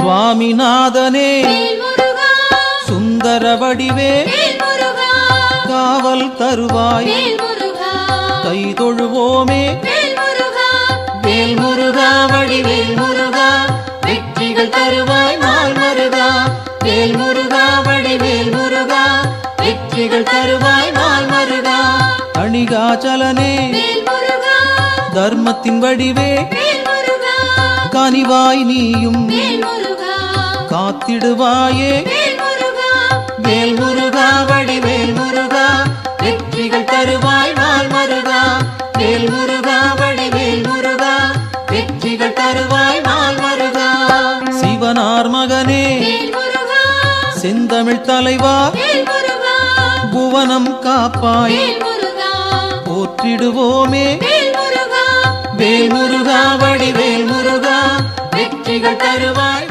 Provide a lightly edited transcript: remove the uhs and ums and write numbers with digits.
சுவாமிநாதனே சுந்தர வடிவே காவல் தருவாய் கை தொழுவோமே வேல் முருகா வடிவேல் முருகா வெற்றிகள் தருவாய் நாள் மருகா வேல் முருகா வடிவேல் முருகா வெற்றிகள் தருவாய் நாள் மருகா அணிகாச்சலனே தர்மத்தின் வடிவே கனிவாய் நீயும் காத்திடுவாயே வேல் முருகா வடிவேல் முருகா வெற்றிகள் தருவாய் நாள் மருகா வேல் முருகா வடிவேல் முருகா வெற்றிகள் தருவாய் நாள் மருகா சிவனார் மகனே செந்தமிழ் தலைவா புவனம் காப்பாய் போற்றிடுவோமே வேல் முருகா வடிவேல் முருகா வெற்றிகள் தருவாய்